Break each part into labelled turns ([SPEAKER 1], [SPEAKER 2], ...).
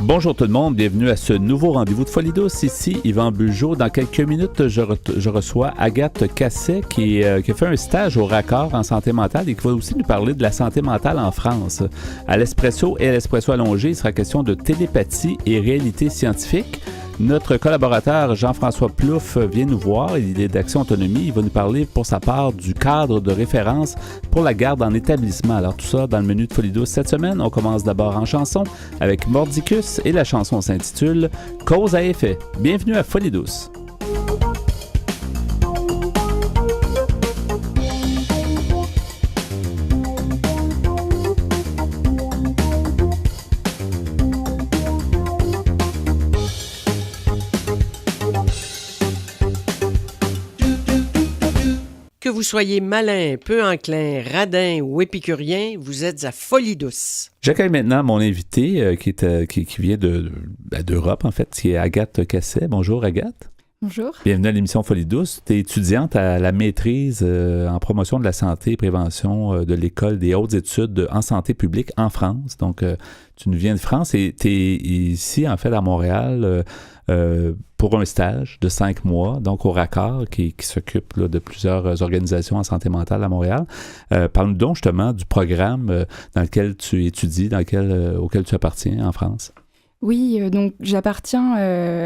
[SPEAKER 1] Bonjour tout le monde, bienvenue à ce nouveau rendez-vous de Folie douce. Ici Yvan Bugeaud. Dans quelques minutes, je reçois Agathe Casset qui a fait un stage au Raccord en santé mentale et qui va aussi nous parler de la santé mentale en France. À l'Espresso et à l'Espresso allongé, il sera question de télépathie et réalité scientifique. Notre collaborateur Jean-François Plouffe vient nous voir, il est d'Action Autonomie, il va nous parler pour sa part du cadre de référence pour la garde en établissement. Alors tout ça dans le menu de Folie douce cette semaine. On commence d'abord en chanson avec Mordicus et la chanson s'intitule « Cause à effet ». Bienvenue à Folie douce.
[SPEAKER 2] Que vous soyez malin, peu enclin, radin ou épicurien, vous êtes à Folie douce.
[SPEAKER 1] J'accueille maintenant mon invité qui vient d'Europe, en fait, qui est Agathe Casset. Bonjour Agathe.
[SPEAKER 3] Bonjour.
[SPEAKER 1] Bienvenue à l'émission Folie douce. Tu es étudiante à la maîtrise en promotion de la santé et prévention de l'École des hautes études en santé publique en France. Donc, tu nous viens de France et tu es ici, en fait, à Montréal pour un stage de 5 mois, donc au Raccord, qui s'occupe là, de plusieurs organisations en santé mentale à Montréal. Parle-nous donc justement du programme dans lequel tu étudies, auquel tu appartiens en France.
[SPEAKER 3] Oui, donc j'appartiens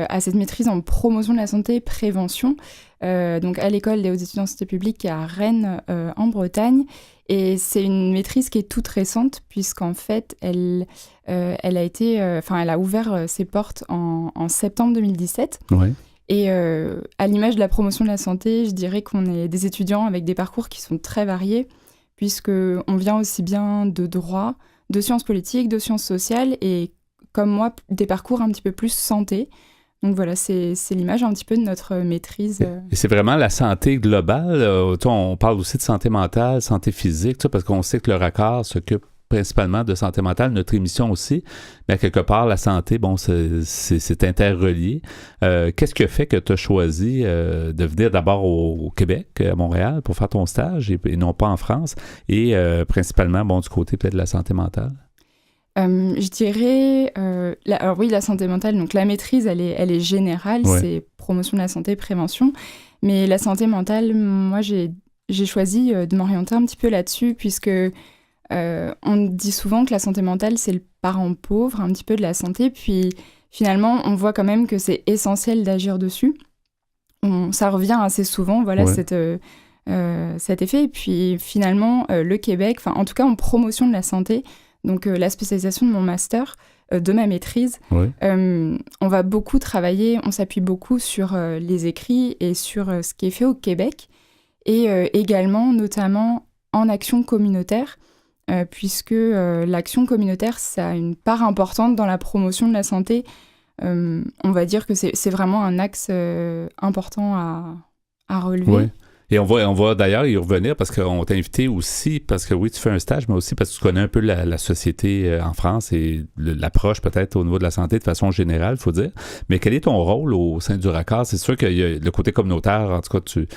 [SPEAKER 3] à cette maîtrise en promotion de la santé et prévention, donc à l'École des hautes études en santé publique à Rennes, en Bretagne. Et c'est une maîtrise qui est toute récente, puisqu'en fait, elle a ouvert ses portes en septembre 2017.
[SPEAKER 1] Ouais.
[SPEAKER 3] Et à l'image de la promotion de la santé, je dirais qu'on est des étudiants avec des parcours qui sont très variés, puisqu'on vient aussi bien de droit, de sciences politiques, de sciences sociales, et comme moi, des parcours un petit peu plus santé. Donc voilà, c'est l'image un petit peu de notre maîtrise.
[SPEAKER 1] Et c'est vraiment la santé globale. On parle aussi de santé mentale, santé physique, parce qu'on sait que le Raccord s'occupe principalement de santé mentale, notre émission aussi. Mais à quelque part, la santé, bon, c'est interrelié. Qu'est-ce qui a fait que tu as choisi de venir d'abord au Québec, à Montréal, pour faire ton stage, et non pas en France, et principalement, bon, du côté peut-être de la santé mentale?
[SPEAKER 3] Je dirais, alors oui, la santé mentale, donc la maîtrise, elle est générale, ouais. C'est promotion de la santé, prévention. Mais la santé mentale, moi, j'ai choisi de m'orienter un petit peu là-dessus, puisque on dit souvent que la santé mentale, c'est le parent pauvre, un petit peu de la santé. Puis finalement, on voit quand même que c'est essentiel d'agir dessus. Ça revient assez souvent, voilà, ouais. Cet effet. Et puis finalement, le Québec, en tout cas en promotion de la santé, donc la spécialisation de mon master, de ma maîtrise, ouais. On va beaucoup travailler, on s'appuie beaucoup sur les écrits et sur ce qui est fait au Québec, et également notamment en action communautaire, puisque l'action communautaire, ça a une part importante dans la promotion de la santé. On va dire que c'est vraiment un axe important à relever. Ouais.
[SPEAKER 1] Et on va d'ailleurs y revenir parce qu'on t'a invité aussi, parce que oui, tu fais un stage, mais aussi parce que tu connais un peu la société en France et l'approche peut-être au niveau de la santé de façon générale, il faut dire. Mais quel est ton rôle au sein du Raccord? C'est sûr qu'il y a le côté communautaire, en tout cas, tu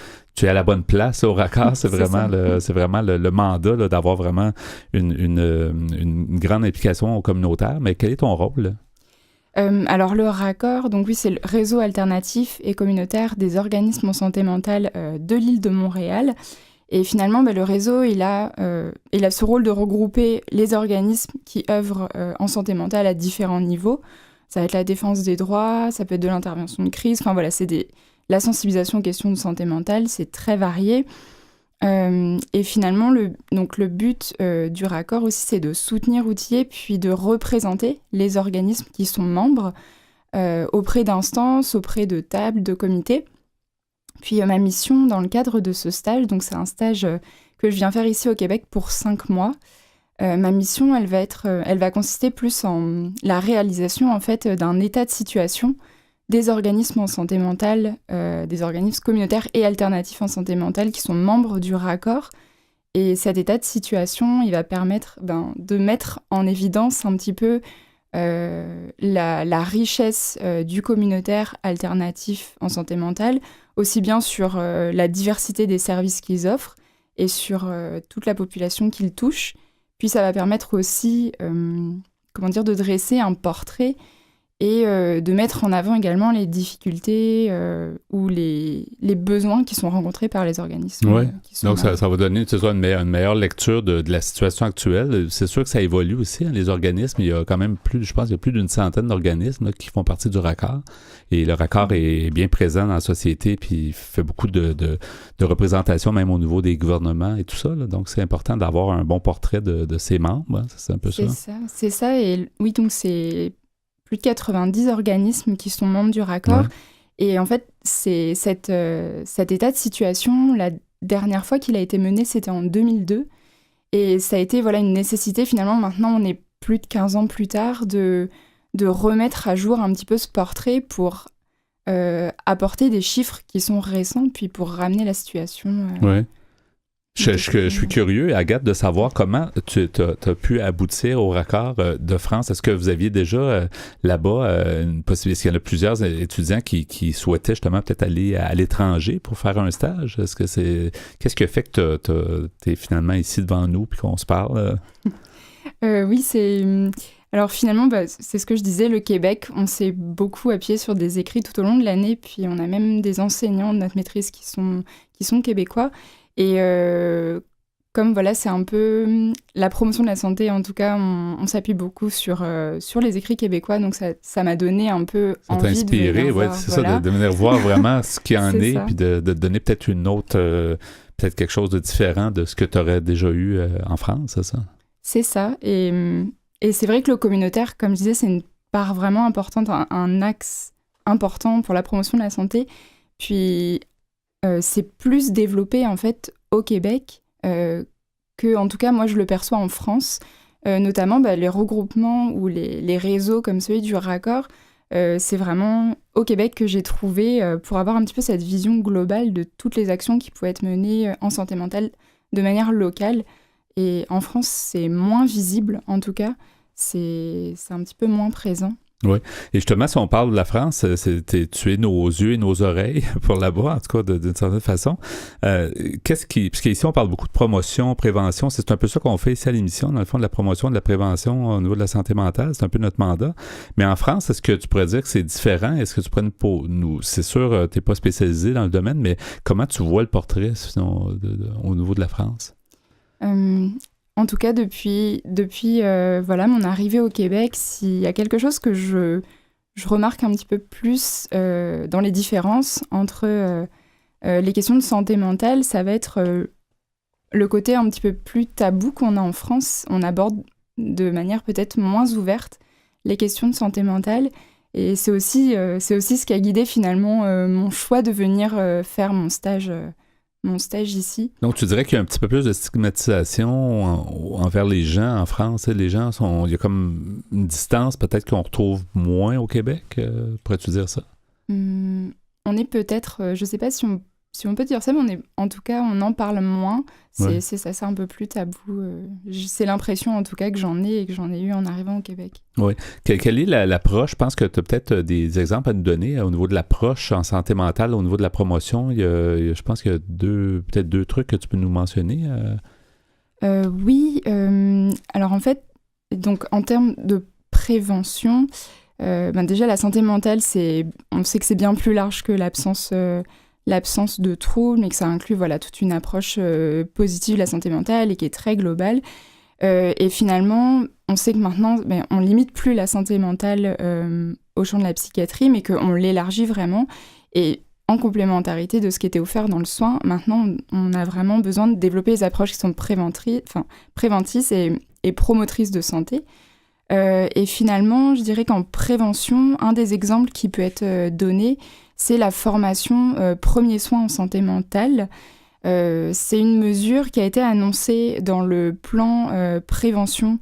[SPEAKER 1] es à la bonne place au Raccord. C'est vraiment le mandat là, d'avoir vraiment une grande implication au communautaire. Mais quel est ton rôle là?
[SPEAKER 3] Alors le Raccord, donc oui, c'est le réseau alternatif et communautaire des organismes en santé mentale de l'île de Montréal. Et finalement, le réseau, il a ce rôle de regrouper les organismes qui œuvrent en santé mentale à différents niveaux. Ça va être la défense des droits, ça peut être de l'intervention de crise. Enfin voilà, la sensibilisation aux questions de santé mentale, c'est très varié. Et finalement, le but du Raccord aussi, c'est de soutenir, outiller, puis de représenter les organismes qui sont membres auprès d'instances, auprès de tables, de comités. Puis ma mission dans le cadre de ce stage, donc c'est un stage que je viens faire ici au Québec pour 5 mois. Ma mission, elle va consister plus en la réalisation en fait d'un état de situation des organismes en santé mentale, des organismes communautaires et alternatifs en santé mentale qui sont membres du raccord. Et cet état de situation, il va permettre de mettre en évidence un petit peu la richesse du communautaire alternatif en santé mentale, aussi bien sur la diversité des services qu'ils offrent et sur toute la population qu'ils touchent. Puis ça va permettre aussi de dresser un portrait et de mettre en avant également les difficultés ou les besoins qui sont rencontrés par les organismes.
[SPEAKER 1] Oui, donc ça va donner une meilleure lecture de la situation actuelle. C'est sûr que ça évolue aussi, les organismes. Il y a quand même plus d'une centaine d'organismes là, qui font partie du raccord. Et le raccord est bien présent dans la société, puis fait beaucoup de représentation, même au niveau des gouvernements et tout ça. Là. Donc c'est important d'avoir un bon portrait de ses membres. Hein. C'est un peu ça.
[SPEAKER 3] C'est ça. Et oui, donc c'est plus de 90 organismes qui sont membres du raccord. Ouais. Et en fait, c'est cet état de situation, la dernière fois qu'il a été mené, c'était en 2002. Et ça a été une nécessité, finalement, maintenant, on est plus de 15 ans plus tard, de remettre à jour un petit peu ce portrait pour apporter des chiffres qui sont récents, puis pour ramener la situation.
[SPEAKER 1] Oui. Je suis curieux, Agathe, de savoir comment tu as pu aboutir au raccord de France. Est-ce que vous aviez déjà là-bas une possibilité? Est-ce qu'il y en a plusieurs étudiants qui souhaitaient justement peut-être aller à l'étranger pour faire un stage? Qu'est-ce qui a fait que tu es finalement ici devant nous puis qu'on se parle?
[SPEAKER 3] Oui, c'est... Alors finalement, c'est ce que je disais, le Québec, on s'est beaucoup appuyé sur des écrits tout au long de l'année, puis on a même des enseignants de notre maîtrise qui sont québécois. Et comme c'est un peu la promotion de la santé, en tout cas, on s'appuie beaucoup sur les écrits québécois, donc ça m'a donné un peu envie de venir voir.
[SPEAKER 1] C'est ça, de venir voir vraiment ce qu'il en est, puis de donner peut-être une autre, peut-être quelque chose de différent de ce que tu aurais déjà eu en France, c'est ça?
[SPEAKER 3] C'est ça, et c'est vrai que le communautaire, comme je disais, c'est une part vraiment importante, un axe important pour la promotion de la santé, puis... c'est plus développé en fait au Québec que, en tout cas, moi je le perçois en France, notamment les regroupements ou les réseaux comme celui du raccord. C'est vraiment au Québec que j'ai trouvé pour avoir un petit peu cette vision globale de toutes les actions qui pouvaient être menées en santé mentale de manière locale. Et en France, c'est moins visible, en tout cas, c'est un petit peu moins présent.
[SPEAKER 1] Oui. Et justement, si on parle de la France, tu es nos yeux et nos oreilles pour là-bas, en tout cas, d'une certaine façon. Puisqu'ici, on parle beaucoup de promotion, prévention. C'est un peu ça qu'on fait ici à l'émission, dans le fond, de la promotion, de la prévention au niveau de la santé mentale. C'est un peu notre mandat. Mais en France, est-ce que tu pourrais dire que c'est différent? Est-ce que tu pourrais nous... C'est sûr, tu n'es pas spécialisé dans le domaine, mais comment tu vois le portrait, sinon, au niveau de la France?
[SPEAKER 3] En tout cas, depuis mon arrivée au Québec, s'il y a quelque chose que je remarque un petit peu plus dans les différences entre les questions de santé mentale, ça va être le côté un petit peu plus tabou qu'on a en France. On aborde de manière peut-être moins ouverte les questions de santé mentale. Et c'est aussi ce qui a guidé finalement mon choix de venir faire mon stage ici. Donc,
[SPEAKER 1] tu dirais qu'il y a un petit peu plus de stigmatisation envers les gens en France. Les gens il y a comme une distance peut-être qu'on retrouve moins au Québec. Pourrais-tu dire ça?
[SPEAKER 3] On est peut-être, je ne sais pas si on peut dire ça, mais en tout cas, on en parle moins. C'est un peu plus tabou. C'est l'impression, en tout cas, que j'en ai et que j'en ai eu en arrivant au Québec.
[SPEAKER 1] Oui. Quelle est l'approche? Je pense que tu as peut-être des exemples à nous donner au niveau de l'approche en santé mentale, au niveau de la promotion. Je pense qu'il y a peut-être deux trucs que tu peux nous mentionner.
[SPEAKER 3] Oui. Alors, en fait, donc, en termes de prévention, déjà, la santé mentale, on sait que c'est bien plus large que l'absence de troubles, mais que ça inclut toute une approche positive de la santé mentale et qui est très globale. Et finalement, on sait que maintenant, on limite plus la santé mentale au champ de la psychiatrie, mais qu'on l'élargit vraiment. Et en complémentarité de ce qui était offert dans le soin, maintenant, on a vraiment besoin de développer les approches qui sont préventrices et promotrices de santé. Et finalement, je dirais qu'en prévention, un des exemples qui peut être donné, c'est la formation premiers soins en santé mentale. C'est une mesure qui a été annoncée dans le plan prévention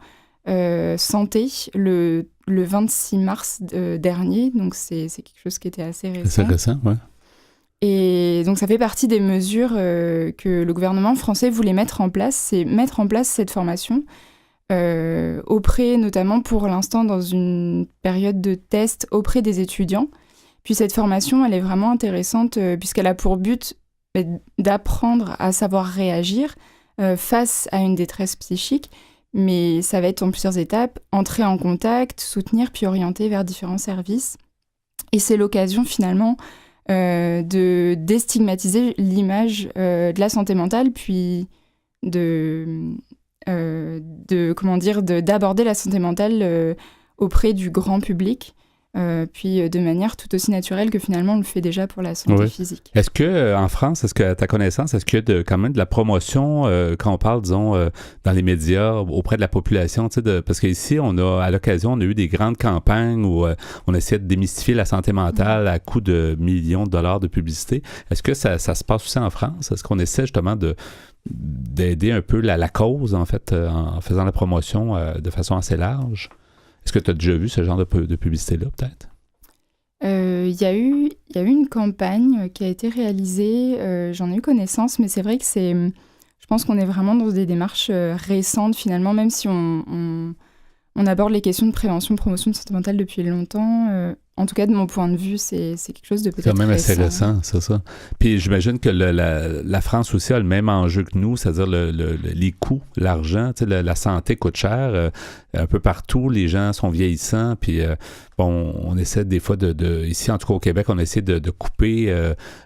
[SPEAKER 3] santé le 26 mars dernier, donc c'est quelque chose qui était assez récent.
[SPEAKER 1] C'est récent, oui.
[SPEAKER 3] Et donc ça fait partie des mesures que le gouvernement français voulait mettre en place, c'est mettre en place cette formation auprès, notamment pour l'instant dans une période de test auprès des étudiants. Puis cette formation, elle est vraiment intéressante puisqu'elle a pour but d'apprendre à savoir réagir face à une détresse psychique, mais ça va être en plusieurs étapes, entrer en contact, soutenir, puis orienter vers différents services. Et c'est l'occasion finalement de déstigmatiser l'image de la santé mentale, puis d'aborder la santé mentale auprès du grand public, puis de manière tout aussi naturelle que finalement on le fait déjà pour la santé physique.
[SPEAKER 1] Est-ce que en France, est-ce que à ta connaissance, est-ce qu'il y a quand même de la promotion quand on parle, disons, dans les médias auprès de la population, parce qu'ici à l'occasion, on a eu des grandes campagnes où on essayait de démystifier la santé mentale à coût de millions de dollars de publicité. Est-ce que ça se passe aussi en France? Est-ce qu'on essaie justement d'aider un peu la cause, en fait, en faisant la promotion de façon assez large? Est-ce que tu as déjà vu ce genre de publicité-là, peut-être?
[SPEAKER 3] Il y a eu une campagne qui a été réalisée, j'en ai eu connaissance, mais c'est vrai que je pense qu'on est vraiment dans des démarches récentes, finalement, même si on aborde les questions de prévention, promotion de santé mentale depuis longtemps. En tout cas, de mon point de vue, c'est quelque chose de peut-être
[SPEAKER 1] quand même assez
[SPEAKER 3] récent,
[SPEAKER 1] c'est ça. Puis j'imagine que la France aussi a le même enjeu que nous, c'est-à-dire les coûts, l'argent. La santé coûte cher. Un peu partout, les gens sont vieillissants. Puis on essaie des fois ici, en tout cas au Québec, on essaie de couper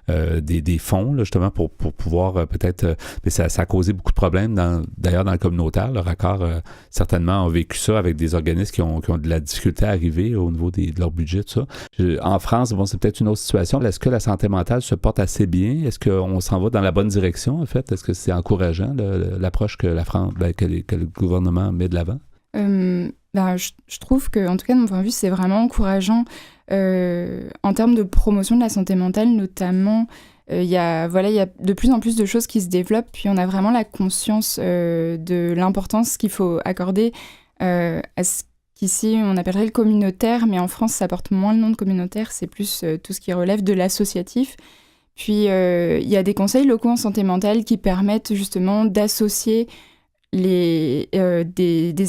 [SPEAKER 1] des fonds, là, justement, pour pouvoir peut-être... mais ça a causé beaucoup de problèmes, d'ailleurs, dans le communautaire. Le Raccord, certainement, a vécu ça avec des organismes qui ont de la difficulté à arriver au niveau de leur budget, tout ça. En France, c'est peut-être une autre situation. Est-ce que la santé mentale se porte assez bien? Est-ce qu'on s'en va dans la bonne direction, en fait? Est-ce que c'est encourageant, l'approche que la France, que le gouvernement met de l'avant?
[SPEAKER 3] Je trouve que, en tout cas, de mon point de vue, c'est vraiment encourageant. En termes de promotion de la santé mentale, notamment, il y a de plus en plus de choses qui se développent, puis on a vraiment la conscience de l'importance qu'il faut accorder à ce qu'ici on appellerait le communautaire, mais en France ça porte moins le nom de communautaire, c'est plus tout ce qui relève de l'associatif. Puis il y a des conseils locaux en santé mentale qui permettent justement d'associer des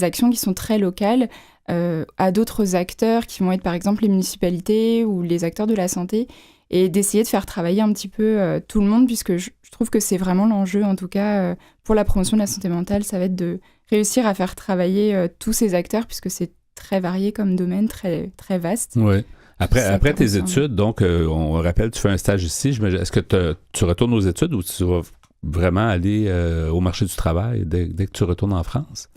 [SPEAKER 3] actions qui sont très locales à d'autres acteurs qui vont être par exemple les municipalités ou les acteurs de la santé, et d'essayer de faire travailler un petit peu tout le monde, puisque je trouve que c'est vraiment l'enjeu, en tout cas pour la promotion de la santé mentale, ça va être de réussir à faire travailler tous ces acteurs, puisque c'est très varié comme domaine, très, très vaste.
[SPEAKER 1] Oui. Après tes études, donc, on rappelle, tu fais un stage ici. Est-ce que tu retournes aux études ou tu vas vraiment aller au marché du travail dès que tu retournes en France?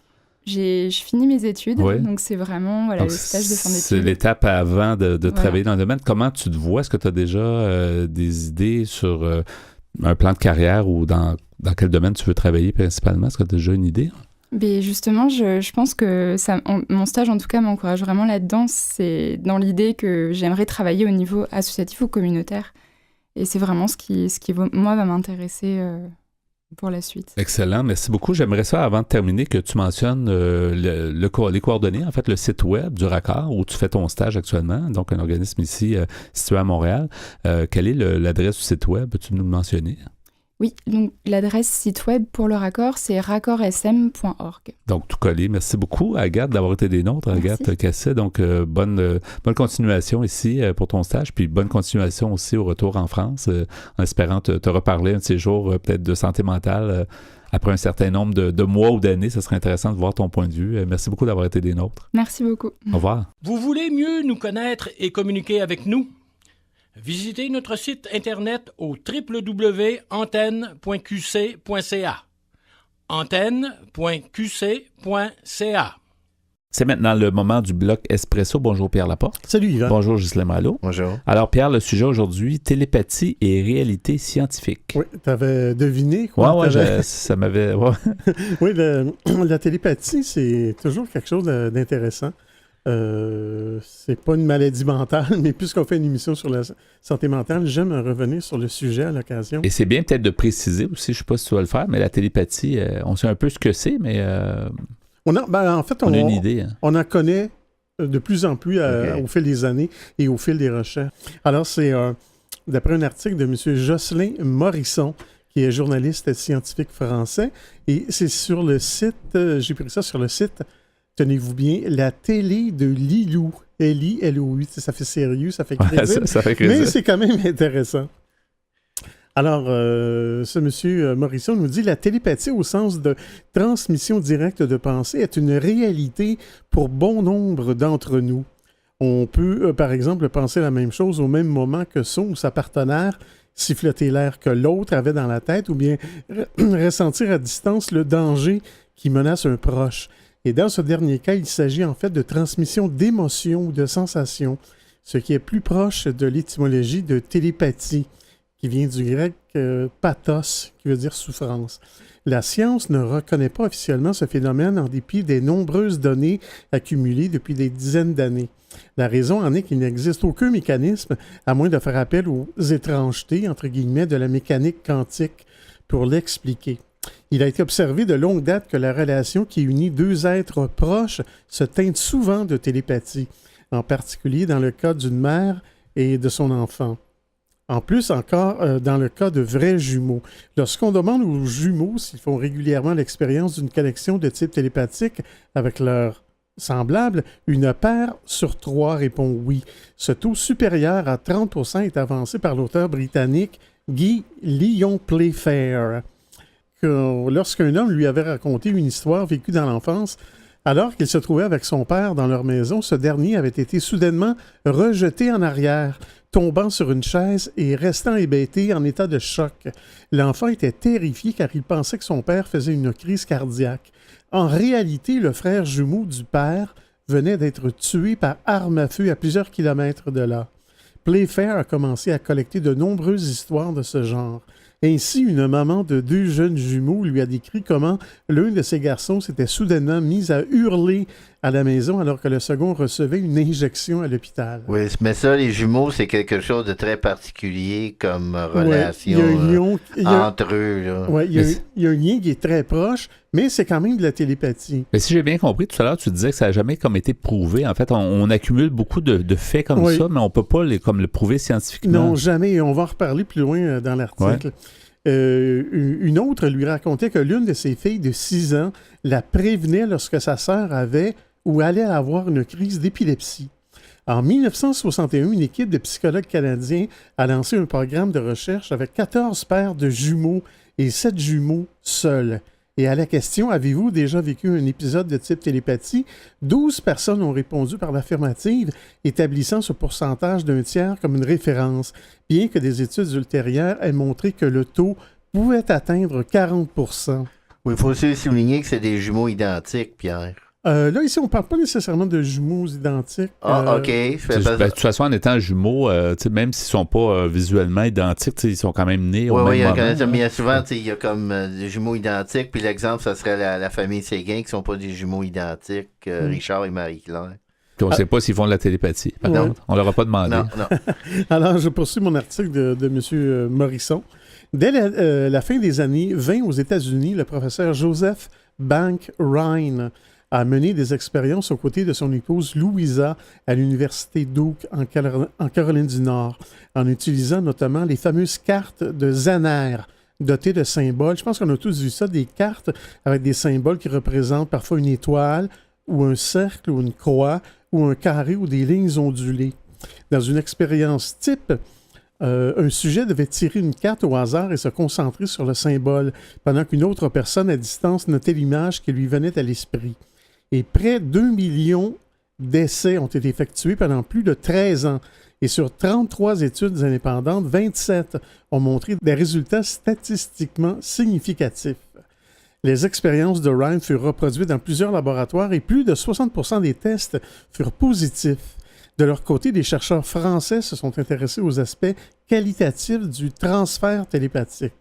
[SPEAKER 3] Je finis mes études, donc c'est vraiment
[SPEAKER 1] donc,
[SPEAKER 3] le stage de fin d'études.
[SPEAKER 1] C'est l'étape avant de travailler dans le domaine. Comment tu te vois? Est-ce que tu as déjà des idées sur un plan de carrière ou dans quel domaine tu veux travailler principalement? Est-ce que tu as déjà une idée?
[SPEAKER 3] Mais justement, je pense que mon stage, en tout cas, m'encourage vraiment là-dedans. C'est dans l'idée que j'aimerais travailler au niveau associatif ou communautaire. Et c'est vraiment ce qui moi, va m'intéresser pour la suite.
[SPEAKER 1] Excellent. Merci beaucoup. J'aimerais ça, avant de terminer, que tu mentionnes les coordonnées, en fait, le site web du Raccord où tu fais ton stage actuellement, donc un organisme ici situé à Montréal. Quelle est l'adresse du site web? Peux-tu nous le mentionner?
[SPEAKER 3] Oui, donc l'adresse site web pour le Raccord, c'est raccordsm.org.
[SPEAKER 1] Donc, tout collé. Merci beaucoup, Agathe, d'avoir été des nôtres. Agathe Casset. Donc, bonne continuation ici pour ton stage, puis bonne continuation aussi au retour en France, en espérant te reparler un de ces jours, peut-être de santé mentale, après un certain nombre de mois ou d'années. Ce serait intéressant de voir ton point de vue. Merci beaucoup d'avoir été des nôtres.
[SPEAKER 3] Merci beaucoup.
[SPEAKER 1] Au revoir.
[SPEAKER 4] Vous voulez mieux nous connaître et communiquer avec nous? Visitez notre site Internet au www.antenne.qc.ca. antenne.qc.ca.
[SPEAKER 1] C'est maintenant le moment du bloc Espresso. Bonjour Pierre Laporte.
[SPEAKER 5] Salut Yvan.
[SPEAKER 1] Bonjour Ghislain Malo.
[SPEAKER 5] Bonjour.
[SPEAKER 1] Alors Pierre, le sujet aujourd'hui, télépathie et réalité scientifique.
[SPEAKER 5] Oui, t'avais deviné quoi?
[SPEAKER 1] Oui, ça m'avait... Ouais.
[SPEAKER 5] Oui, la télépathie, c'est toujours quelque chose d'intéressant. C'est pas une maladie mentale, mais puisqu'on fait une émission sur la santé mentale, j'aime revenir sur le sujet à l'occasion.
[SPEAKER 1] Et c'est bien peut-être de préciser aussi, je sais pas si tu vas le faire, mais la télépathie, on sait un peu ce que c'est, mais...
[SPEAKER 5] En fait,
[SPEAKER 1] On a une idée. Hein?
[SPEAKER 5] On en connaît de plus en plus au fil des années et au fil des recherches. Alors, c'est d'après un article de M. Jocelyn Morisson, qui est journaliste scientifique français, et c'est sur le site, j'ai pris ça sur le site, tenez-vous bien, la télé de Lilou. L-I-L-O-U, ça fait sérieux, ça fait crédible,
[SPEAKER 1] ça fait crédible.
[SPEAKER 5] Mais c'est quand même intéressant. Alors, ce monsieur Morisson nous dit « La télépathie au sens de transmission directe de pensée est une réalité pour bon nombre d'entre nous. On peut, par exemple, penser la même chose au même moment que son ou sa partenaire, siffloter l'air que l'autre avait dans la tête ou bien ressentir à distance le danger qui menace un proche. Et dans ce dernier cas, il s'agit en fait de transmission d'émotions ou de sensations, ce qui est plus proche de l'étymologie de télépathie, qui vient du grec pathos, qui veut dire souffrance. La science ne reconnaît pas officiellement ce phénomène en dépit des nombreuses données accumulées depuis des dizaines d'années. La raison en est qu'il n'existe aucun mécanisme, à moins de faire appel aux étrangetés, entre guillemets, de la mécanique quantique pour l'expliquer. Il a été observé de longue date que la relation qui unit deux êtres proches se teinte souvent de télépathie, en particulier dans le cas d'une mère et de son enfant. En plus, encore, dans le cas de vrais jumeaux. Lorsqu'on demande aux jumeaux s'ils font régulièrement l'expérience d'une connexion de type télépathique avec leur semblable, une paire sur 3 répond oui. Ce taux supérieur à 30% est avancé par l'auteur britannique Guy Lyon Playfair. Lorsqu'un homme lui avait raconté une histoire vécue dans l'enfance, alors qu'il se trouvait avec son père dans leur maison, ce dernier avait été soudainement rejeté en arrière, tombant sur une chaise et restant hébété en état de choc. L'enfant était terrifié car il pensait que son père faisait une crise cardiaque. En réalité, le frère jumeau du père venait d'être tué par arme à feu à plusieurs kilomètres de là. Playfair a commencé à collecter de nombreuses histoires de ce genre. Ainsi, une maman de 2 jeunes jumeaux lui a décrit comment l'un de ses garçons s'était soudainement mis à hurler à la maison alors que le second recevait une injection à l'hôpital.
[SPEAKER 6] Oui, mais ça, les jumeaux, c'est quelque chose de très particulier comme relation entre eux.
[SPEAKER 5] Oui, il y a un lien qui est très proche, mais c'est quand même de la télépathie.
[SPEAKER 1] Mais si j'ai bien compris, tout à l'heure, tu disais que ça n'a jamais comme été prouvé. En fait, on accumule beaucoup de faits comme ça, mais on ne peut pas le prouver scientifiquement.
[SPEAKER 5] Non, jamais. Et on va en reparler plus loin dans l'article. Ouais. Une autre lui racontait que l'une de ses filles de 6 ans la prévenait lorsque sa sœur avait ou allait avoir une crise d'épilepsie. En 1961, une équipe de psychologues canadiens a lancé un programme de recherche avec 14 paires de jumeaux et 7 jumeaux seuls. Et à la question « Avez-vous déjà vécu un épisode de type télépathie ?» 12 personnes ont répondu par l'affirmative, établissant ce pourcentage d'un tiers comme une référence, bien que des études ultérieures aient montré que le taux pouvait atteindre 40%.
[SPEAKER 6] Oui, il faut aussi souligner que c'est des jumeaux identiques, Pierre.
[SPEAKER 5] Là, ici, on ne parle pas nécessairement de jumeaux identiques.
[SPEAKER 6] Ah, OK.
[SPEAKER 1] De toute façon, en étant jumeaux, même s'ils ne sont pas visuellement identiques, ils sont quand même nés au même moment.
[SPEAKER 6] Oui, mais souvent, il y a comme des jumeaux identiques. Puis l'exemple, ça serait la famille Séguin, qui ne sont pas des jumeaux identiques, Richard et Marie-Claire.
[SPEAKER 1] Puis on ne sait pas s'ils font de la télépathie. Par contre, on ne leur a pas demandé.
[SPEAKER 6] Non.
[SPEAKER 5] Alors, je poursuis mon article de M. Morisson. Dès la fin des années 20 aux États-Unis, le professeur Joseph Bank Rhine a mené des expériences aux côtés de son épouse Louisa à l'université Duke en Caroline du Nord, en utilisant notamment les fameuses cartes de Zanner, dotées de symboles. Je pense qu'on a tous vu ça, des cartes avec des symboles qui représentent parfois une étoile, ou un cercle, ou une croix, ou un carré, ou des lignes ondulées. Dans une expérience type, un sujet devait tirer une carte au hasard et se concentrer sur le symbole, pendant qu'une autre personne à distance notait l'image qui lui venait à l'esprit. Et près de 2 millions d'essais ont été effectués pendant plus de 13 ans. Et sur 33 études indépendantes, 27 ont montré des résultats statistiquement significatifs. Les expériences de Rhine furent reproduites dans plusieurs laboratoires et plus de 60% des tests furent positifs. De leur côté, des chercheurs français se sont intéressés aux aspects qualitatifs du transfert télépathique.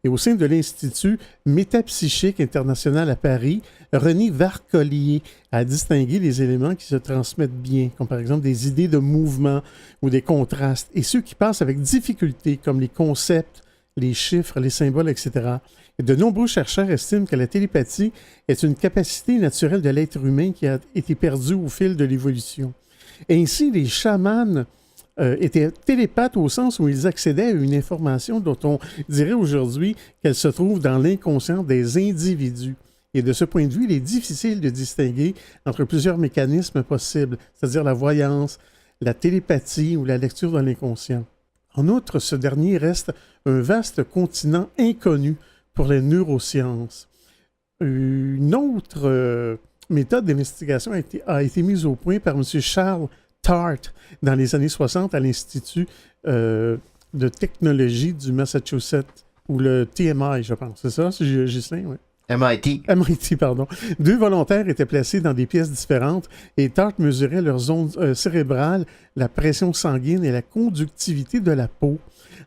[SPEAKER 5] Et au sein de l'Institut métapsychique international à Paris, René Varcollier a distingué les éléments qui se transmettent bien, comme par exemple des idées de mouvement ou des contrastes, et ceux qui passent avec difficulté, comme les concepts, les chiffres, les symboles, etc. Et de nombreux chercheurs estiment que la télépathie est une capacité naturelle de l'être humain qui a été perdue au fil de l'évolution. Ainsi, les chamans étaient télépathes au sens où ils accédaient à une information dont on dirait aujourd'hui qu'elle se trouve dans l'inconscient des individus. Et de ce point de vue, il est difficile de distinguer entre plusieurs mécanismes possibles, c'est-à-dire la voyance, la télépathie ou la lecture de l'inconscient. En outre, ce dernier reste un vaste continent inconnu pour les neurosciences. Une autre méthode d'investigation a été mise au point par M. Charles Tart dans les années 60 à l'Institut de technologie du Massachusetts, ou le TMI, je pense. C'est ça, Ghislain? Oui. MIT, pardon. 2 volontaires étaient placés dans des pièces différentes et Tart mesurait leurs ondes cérébrales, la pression sanguine et la conductivité de la peau.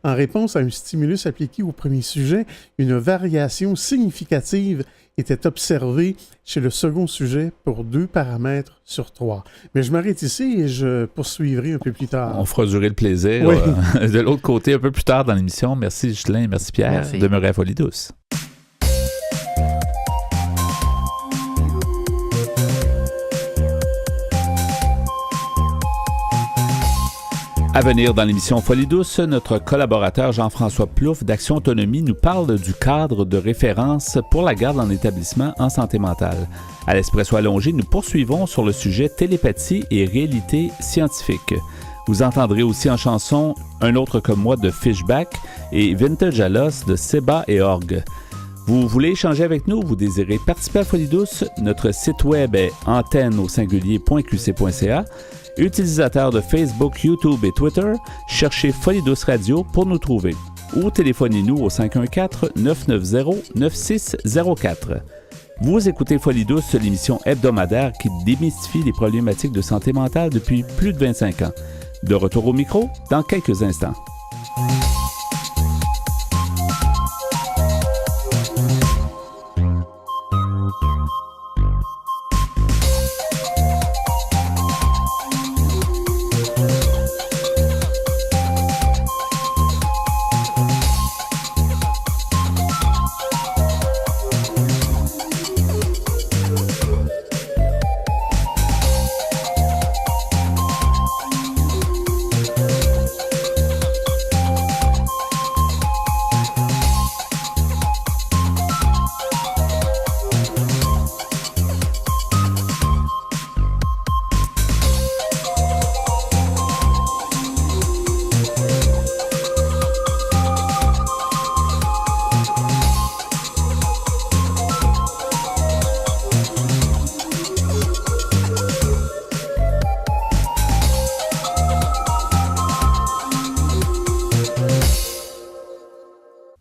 [SPEAKER 5] En réponse à un stimulus appliqué au premier sujet, une variation significative était observée chez le second sujet pour 2 paramètres sur 3. Mais je m'arrête ici et je poursuivrai un peu plus tard.
[SPEAKER 1] On fera durer le plaisir.
[SPEAKER 5] Oui.
[SPEAKER 1] De l'autre côté, un peu plus tard dans l'émission. Merci Ghislain, merci Pierre.
[SPEAKER 6] Merci.
[SPEAKER 1] Demeurez à Folie douce. À venir dans l'émission Folie douce, notre collaborateur Jean-François Plouffe d'Action Autonomie nous parle du cadre de référence pour la garde en établissement en santé mentale. À l'Espresso allongé, nous poursuivons sur le sujet télépathie et réalité scientifique. Vous entendrez aussi en chanson Un autre comme moi de Fishback et Vintage à l'os de Seba et Orgue. Vous voulez échanger avec nous, vous désirez participer à Folie douce, notre site web est antenne.qc.ca. Utilisateurs de Facebook, YouTube et Twitter, cherchez Folie douce Radio pour nous trouver. Ou téléphonez-nous au 514-990-9604. Vous écoutez Folie douce, l'émission hebdomadaire qui démystifie les problématiques de santé mentale depuis plus de 25 ans. De retour au micro dans quelques instants.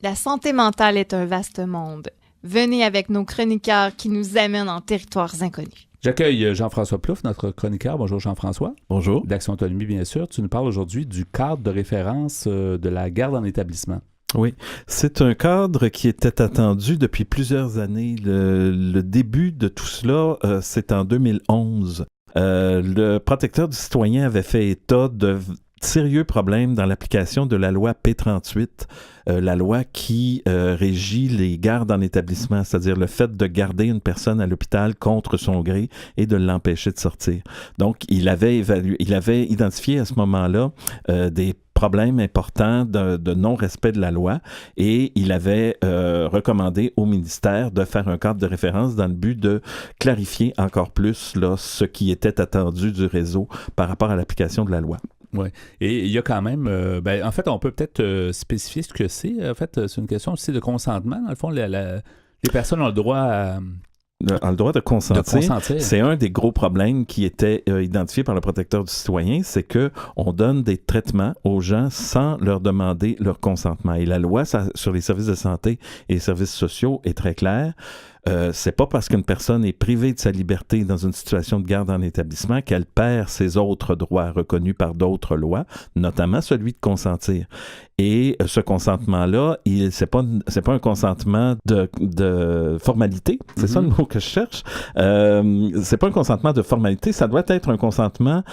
[SPEAKER 7] La santé mentale est un vaste monde. Venez avec nos chroniqueurs qui nous amènent en territoires inconnus.
[SPEAKER 1] J'accueille Jean-François Plouffe, notre chroniqueur. Bonjour Jean-François.
[SPEAKER 8] Bonjour.
[SPEAKER 1] D'Action Autonomie, bien sûr. Tu nous parles aujourd'hui du cadre de référence de la garde en établissement.
[SPEAKER 8] Oui, c'est un cadre qui était attendu depuis plusieurs années. Le début de tout cela, c'est en 2011. Le protecteur du citoyen avait fait état de sérieux problèmes dans l'application de la loi P38, la loi qui régit les gardes en établissement, c'est-à-dire le fait de garder une personne à l'hôpital contre son gré et de l'empêcher de sortir. Donc, il avait identifié à ce moment-là des problèmes importants de non-respect de la loi et il avait recommandé au ministère de faire un cadre de référence dans le but de clarifier encore plus là, ce qui était attendu du réseau par rapport à l'application de la loi.
[SPEAKER 1] Oui. Et il y a quand même... en fait, on peut peut-être spécifier ce que c'est. En fait, c'est une question aussi de consentement. Dans le fond, les personnes ont le droit à...
[SPEAKER 8] Le droit de consentir, c'est un des gros problèmes qui était identifié par le protecteur du citoyen, c'est que on donne des traitements aux gens sans leur demander leur consentement. Et la loi sur les services de santé et les services sociaux est très claire. C'est pas parce qu'une personne est privée de sa liberté dans une situation de garde en établissement qu'elle perd ses autres droits reconnus par d'autres lois, notamment celui de consentir. Et ce consentement-là, c'est pas un consentement de formalité. C'est ça le mot que je cherche. C'est pas un consentement de formalité. Ça doit être un consentement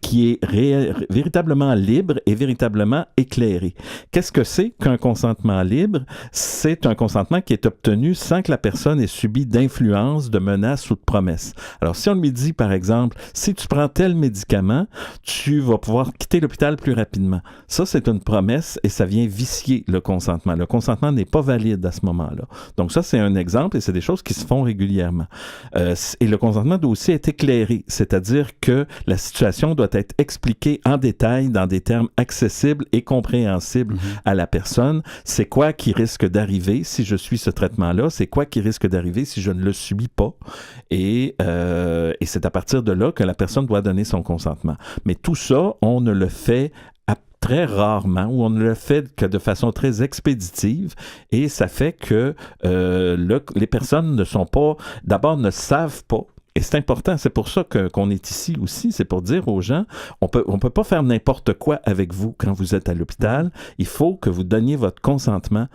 [SPEAKER 8] qui est véritablement libre et véritablement éclairé. Qu'est-ce que c'est qu'un consentement libre? C'est un consentement qui est obtenu sans que la personne ait subi d'influence, de menaces ou de promesses. Alors, si on lui dit, par exemple, si tu prends tel médicament, tu vas pouvoir quitter l'hôpital plus rapidement. Ça, c'est une promesse et ça vient vicier le consentement. Le consentement n'est pas valide à ce moment-là. Donc ça, c'est un exemple et c'est des choses qui se font régulièrement. Et le consentement doit aussi être éclairé, c'est-à-dire que la situation doit être expliquée en détail dans des termes accessibles et compréhensibles à la personne. C'est quoi qui risque d'arriver si je suis ce traitement-là? C'est quoi qui risque d'arriver si je ne le subis pas? Et c'est à partir de là que la personne doit donner son consentement. Mais tout ça, on ne le fait très rarement, ou on ne le fait que de façon très expéditive, et ça fait que les personnes ne savent pas. Et c'est important, c'est pour ça qu'on est ici aussi, c'est pour dire aux gens, on peut pas faire n'importe quoi avec vous quand vous êtes à l'hôpital. Il faut que vous donniez votre consentement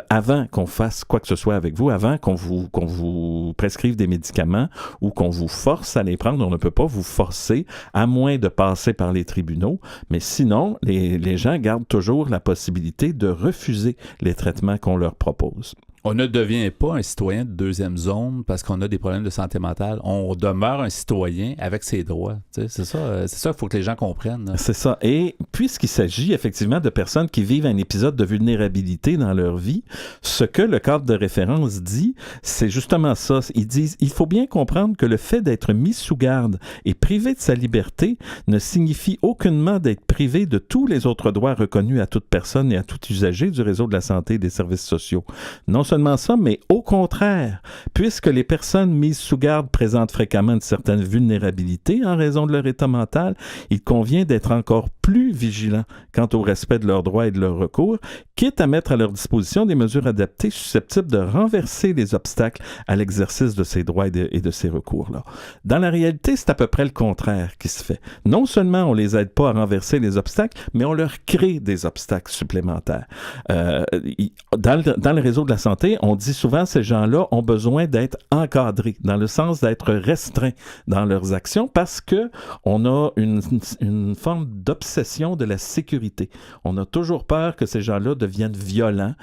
[SPEAKER 8] avant qu'on fasse quoi que ce soit avec vous, avant qu'on vous prescrive des médicaments ou qu'on vous force à les prendre. On ne peut pas vous forcer, à moins de passer par les tribunaux. Mais sinon, les gens gardent toujours la possibilité de refuser les traitements qu'on leur propose.
[SPEAKER 1] On ne devient pas un citoyen de deuxième zone parce qu'on a des problèmes de santé mentale. On demeure un citoyen avec ses droits. Tu sais, c'est ça qu'il faut que les gens comprennent. Là.
[SPEAKER 8] C'est ça. Et puisqu'il s'agit effectivement de personnes qui vivent un épisode de vulnérabilité dans leur vie, ce que le cadre de référence dit, c'est justement ça. Ils disent, il faut bien comprendre que le fait d'être mis sous garde et privé de sa liberté ne signifie aucunement d'être privé de tous les autres droits reconnus à toute personne et à tout usager du réseau de la santé et des services sociaux. Non seulement ça, mais au contraire, puisque les personnes mises sous garde présentent fréquemment une certaine vulnérabilité en raison de leur état mental, il convient d'être encore plus vigilant quant au respect de leurs droits et de leurs recours, quitte à mettre à leur disposition des mesures adaptées susceptibles de renverser les obstacles à l'exercice de ces droits et de ces recours-là. Dans la réalité, c'est à peu près le contraire qui se fait. Non seulement on les aide pas à renverser les obstacles, mais on leur crée des obstacles supplémentaires. Dans le réseau de la santé, on dit souvent que ces gens-là ont besoin d'être encadrés, dans le sens d'être restreints dans leurs actions, parce que on a une forme d'obsession de la sécurité. On a toujours peur que ces gens-là deviennent violents,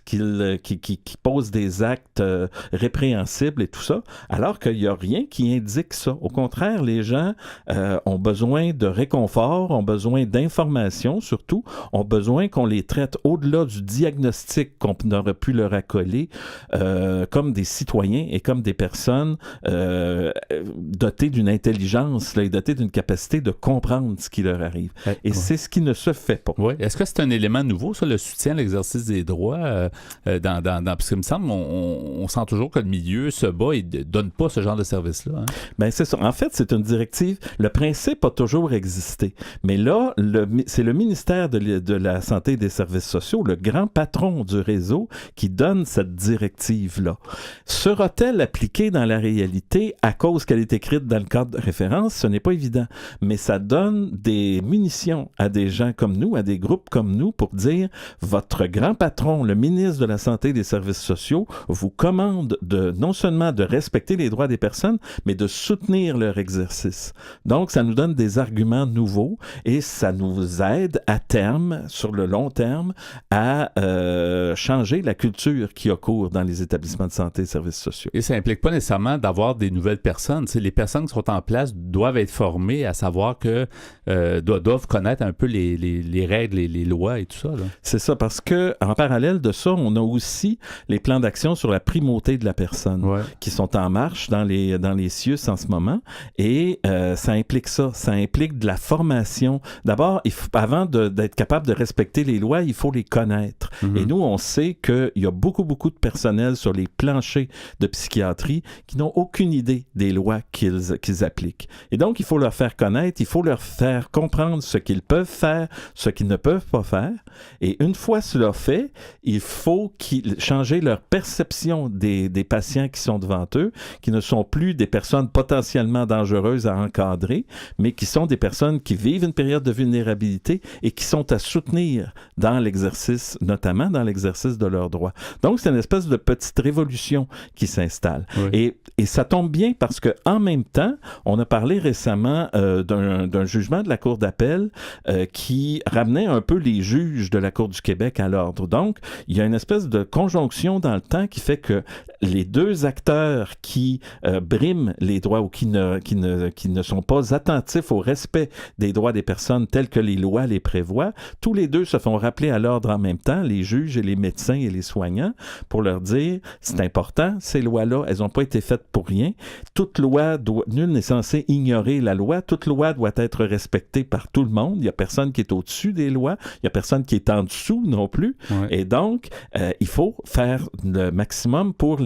[SPEAKER 8] qu'ils posent des actes répréhensibles et tout ça, alors qu'il n'y a rien qui indique ça. Au contraire, les gens ont besoin de réconfort, ont besoin d'informations surtout, ont besoin qu'on les traite au-delà du diagnostic qu'on aurait pu leur accoler comme des citoyens et comme des personnes dotées d'une intelligence et dotées d'une capacité de comprendre ce qui leur arrive. Et c'est ce qui ne se fait pas.
[SPEAKER 1] Oui. Est-ce que c'est un élément nouveau, ça, le soutien à l'exercice des droits? Parce qu'il me semble on sent toujours que le milieu se bat et ne donne pas ce genre de service-là. Hein?
[SPEAKER 8] Bien, c'est ça. En fait, c'est une directive. Le principe a toujours existé. Mais là, c'est le ministère de la Santé et des Services sociaux, le grand patron du réseau, qui donne cette directive-là. Sera-t-elle appliquée dans la réalité à cause qu'elle est écrite dans le cadre de référence? Ce n'est pas évident. Mais ça donne des munitions à des gens comme nous, à des groupes comme nous, pour dire votre grand patron, le ministre de la Santé et des Services sociaux, vous commande non seulement de respecter les droits des personnes, mais de soutenir leur exercice. Donc, ça nous donne des arguments nouveaux et ça nous aide à terme, sur le long terme, à changer la culture qui a cours dans les établissements de santé et services sociaux.
[SPEAKER 1] Et ça implique pas nécessairement d'avoir des nouvelles personnes. T'sais, les personnes qui sont en place doivent être formées à savoir que doivent connaître un peu les règles, les lois et tout ça. Là.
[SPEAKER 8] C'est ça, parce que en parallèle de ça, on a aussi les plans d'action sur la primauté de la personne qui sont en marche dans les CIUS en ce moment. Et ça implique ça. Ça implique de la formation. D'abord, avant d'être capable de respecter les lois, il faut les connaître. Mm-hmm. Et nous, on sait qu'il y a beaucoup beaucoup de personnel sur les planchers de psychiatrie qui n'ont aucune idée des lois qu'ils appliquent. Et donc, il faut leur faire connaître, il faut leur faire comprendre ce qu'ils peuvent faire, ce qu'ils ne peuvent pas faire. Et une fois cela fait, il faut changer leur perception des patients qui sont devant eux, qui ne sont plus des personnes potentiellement dangereuses à encadrer, mais qui sont des personnes qui vivent une période de vulnérabilité et qui sont à soutenir dans l'exercice, notamment dans l'exercice de leurs droits. Donc, c'est une espèce de petite révolution qui s'installe. Oui. Et ça tombe bien parce qu'en même temps, on a parlé récemment d'un jugement de la Cour d'appel qui ramenait un peu les juges de la Cour du Québec à l'ordre. Donc, il y a une espèce de conjonction dans le temps qui fait que les deux acteurs qui briment les droits ou qui ne sont pas attentifs au respect des droits des personnes tels que les lois les prévoient, tous les deux se font rappeler à l'ordre en même temps, les juges et les médecins et les soignants, pour leur dire, c'est important, ces lois-là, elles n'ont pas été faites pour rien. Toute loi, nul n'est censé ignorer la loi, toute loi doit être respectée par tout le monde, il n'y a personne qui est au-dessus des lois, il n'y a personne qui est en dessous non plus, et donc, il faut faire le maximum pour